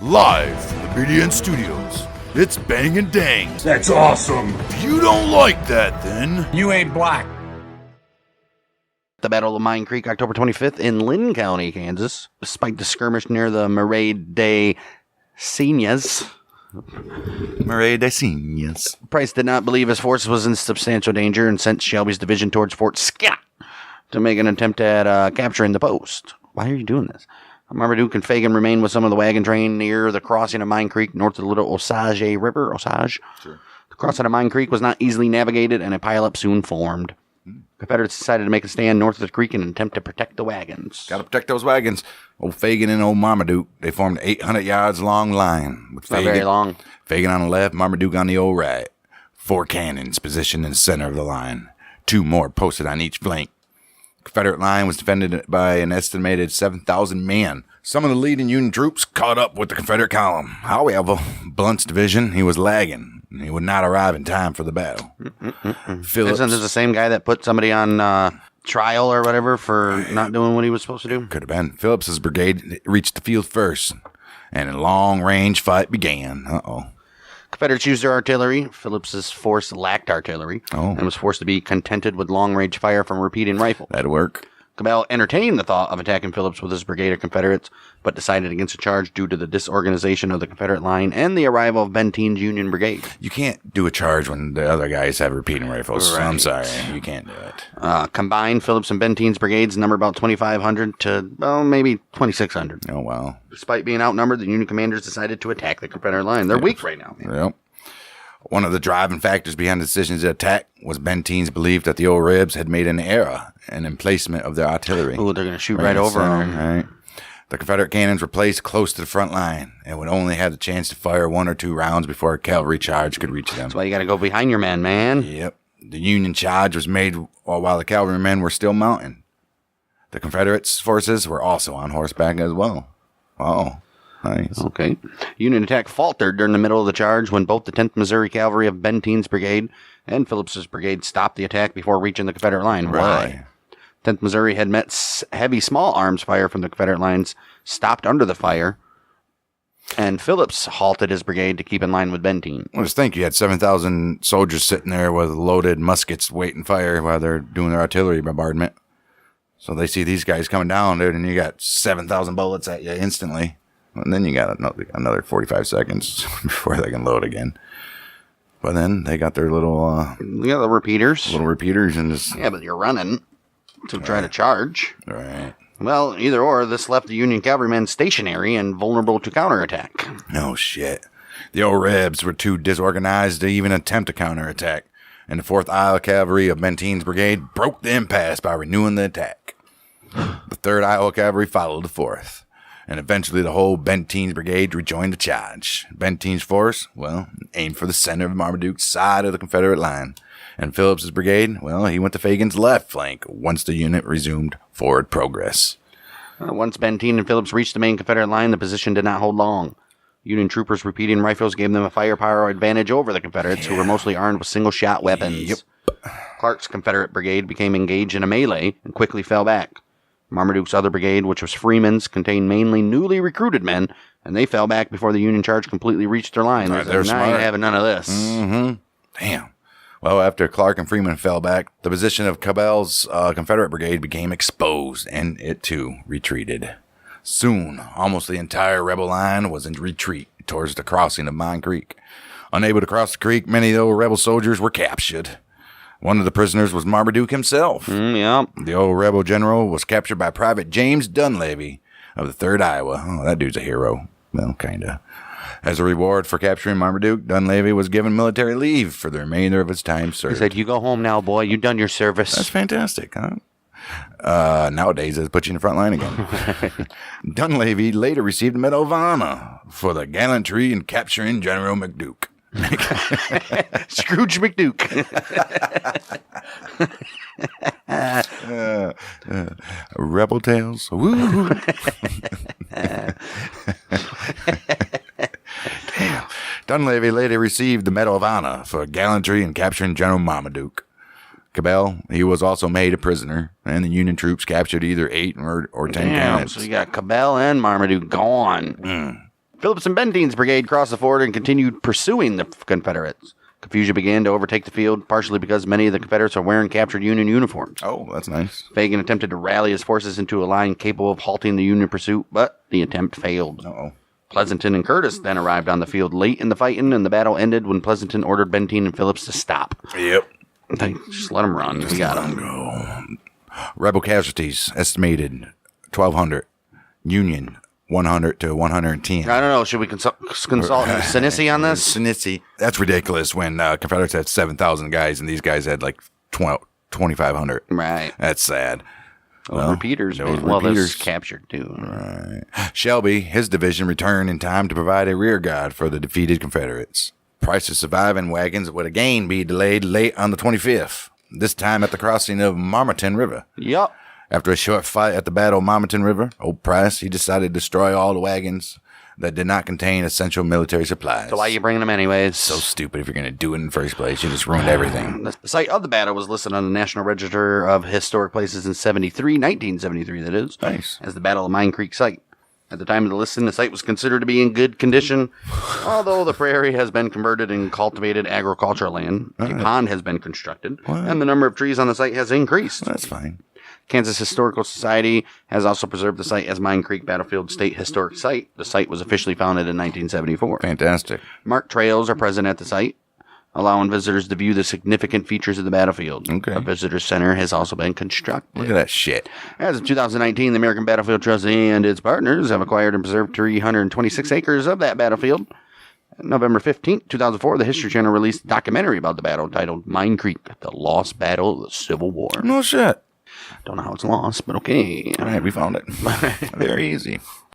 Live from the BDN Studios, it's Bang and Dang. That's awesome. If you don't like that, then You ain't black. The Battle of Mine Creek, October 25th in Linn County, Kansas. Despite the skirmish near the Marais des Cygnes, Price did not believe his force was in substantial danger and sent Shelby's division towards Fort Scott to make an attempt at capturing the post. Why are you doing this? Marmaduke and Fagan remained with some of the wagon train near the crossing of Mine Creek north of the Little Osage River. Osage? Sure. The crossing of Mine Creek was not easily navigated, and a pileup soon formed. Confederates decided to make a stand north of the creek and attempt to protect the wagons. Got to protect those wagons. Old Fagan and old Marmaduke, they formed an 800 yards long line. With Not very long. Fagan on the left, Marmaduke on the old right. 4 cannons positioned in the center of the line. 2 more posted on each flank. Confederate line was defended by an estimated 7,000 men. Some of the leading Union troops caught up with the Confederate column. However, Blunt's division, he was lagging. He would not arrive in time for the battle. Phillips, Isn't this the same guy that put somebody on trial or whatever for not doing what he was supposed to do? could have been. Phillips's brigade reached the field first, and a long-range fight began. Confederates used their artillery. Phillips's force lacked artillery and was forced to be contented with long-range fire from repeating rifles. That'd work. Cabell entertained the thought of attacking Phillips with his brigade of Confederates, but decided against a charge due to the disorganization of the Confederate line and the arrival of Benteen's Union Brigade. You can't do a charge when the other guys have repeating rifles. Right. I'm sorry. You can't do it. Combined, Phillips and Benteen's brigades number about 2,500 to, maybe 2,600. Oh, wow. Despite being outnumbered, the Union commanders decided to attack the Confederate line. They're weak right now. Yep. One of the driving factors behind the decision to attack was Benteen's belief that the old Rebs had made an error in emplacement of their artillery. Ooh, they're going to shoot right over them. Right. The Confederate cannons were placed close to the front line and would only have the chance to fire 1 or 2 rounds before a cavalry charge could reach them. That's why you got to go behind your men, man. Yep. The Union charge was made while the cavalrymen were still mounting. The Confederates' forces were also on horseback as well. Oh, nice. Okay. Union attack faltered during the middle of the charge when both the 10th Missouri Cavalry of Benteen's brigade and Phillips's brigade stopped the attack before reaching the Confederate line. Why? 10th Missouri had met heavy small arms fire from the Confederate lines, stopped under the fire, and Phillips halted his brigade to keep in line with Benteen. Well, just think, you had 7,000 soldiers sitting there with loaded muskets waiting fire while they're doing their artillery bombardment. So they see these guys coming down there, and you got 7,000 bullets at you instantly. And then you got another 45 seconds before they can load again. But then they got their little... You got the repeaters. Little repeaters and just... Yeah, but you're running to try to charge. Right. Well, either or, this left the Union cavalrymen stationary and vulnerable to counterattack. Oh, shit. The old Rebs were too disorganized to even attempt a counterattack, and the 4th Iowa Cavalry of Benteen's brigade broke the impasse by renewing the attack. The 3rd Iowa Cavalry followed the 4th, and eventually the whole Benteen's brigade rejoined the charge. Benteen's force, aimed for the center of Marmaduke's side of the Confederate line, and Phillips's brigade, he went to Fagan's left flank once the unit resumed forward progress. Once Benteen and Phillips reached the main Confederate line, the position did not hold long. Union troopers' repeating rifles gave them a firepower advantage over the Confederates, who were mostly armed with single-shot weapons. Yep. Clark's Confederate brigade became engaged in a melee and quickly fell back. Marmaduke's other brigade, which was Freeman's, contained mainly newly recruited men, and they fell back before the Union charge completely reached their line. They're smart. Not having none of this. Mm-hmm. Damn. Well, after Clark and Freeman fell back, the position of Cabell's Confederate brigade became exposed, and it too retreated. Soon, almost the entire rebel line was in retreat towards the crossing of Mine Creek. Unable to cross the creek, many of the old rebel soldiers were captured. One of the prisoners was Marmaduke himself. Yep. The old rebel general was captured by Private James Dunleavy of the 3rd Iowa. Oh, that dude's a hero. Well, kinda. As a reward for capturing Marmaduke, Dunleavy was given military leave for the remainder of his time served. He said, "You go home now, boy. You done your service." That's fantastic, huh? Nowadays, it puts you in the front line again. Dunleavy later received the Medal of Honor for the gallantry in capturing General McDuke. Scrooge McDuke. Rebel Tales. Woo! Damn. Dunleavy later received the Medal of Honor for gallantry in capturing General Marmaduke. Cabell, he was also made a prisoner, and the Union troops captured either 8 or 10 cannons. So you got Cabell and Marmaduke gone. Phillips and Benteen's brigade crossed the ford and continued pursuing the Confederates. Confusion began to overtake the field, partially because many of the Confederates are wearing captured Union uniforms. Oh, that's nice. Fagan attempted to rally his forces into a line capable of halting the Union pursuit, but the attempt failed. Uh-oh. Pleasanton and Curtis then arrived on the field late in the fighting, and the battle ended when Pleasanton ordered Benteen and Phillips to stop. Yep. Just let them run. We got them. Go. Rebel casualties estimated 1,200. Union 100 to 110. I don't know. Should we consult Sinisi on this? Sinisi. That's ridiculous when Confederates had 7,000 guys and these guys had like 2,500. Right. That's sad. Repeaters. Those Well, repeaters those captured too. Right. Shelby, his division returned in time to provide a rear guard for the defeated Confederates. Price's surviving wagons would again be delayed late on the 25th, this time at the crossing of Marmaduke River. Yup. After a short fight at the Battle of Marmaduke River, old Price, he decided to destroy all the wagons that did not contain essential military supplies. So why are you bringing them anyways? So stupid. If you're going to do it in the first place, you just ruined everything. The site of the battle was listed on the National Register of Historic Places in 1973, that is. Nice. As the Battle of Mine Creek site. At the time of the listing, the site was considered to be in good condition, although the prairie has been converted in cultivated agricultural land, a pond has been constructed, and the number of trees on the site has increased. That's fine. Kansas Historical Society has also preserved the site as Mine Creek Battlefield State Historic Site. The site was officially founded in 1974. Fantastic. Marked trails are present at the site, allowing visitors to view the significant features of the battlefield. Okay. A visitor center has also been constructed. Look at that shit. As of 2019, the American Battlefield Trust and its partners have acquired and preserved 326 acres of that battlefield. November 15th, 2004, the History Channel released a documentary about the battle titled Mine Creek, the Lost Battle of the Civil War. No shit. Don't know how it's lost, but okay. All right, we found it. Very easy.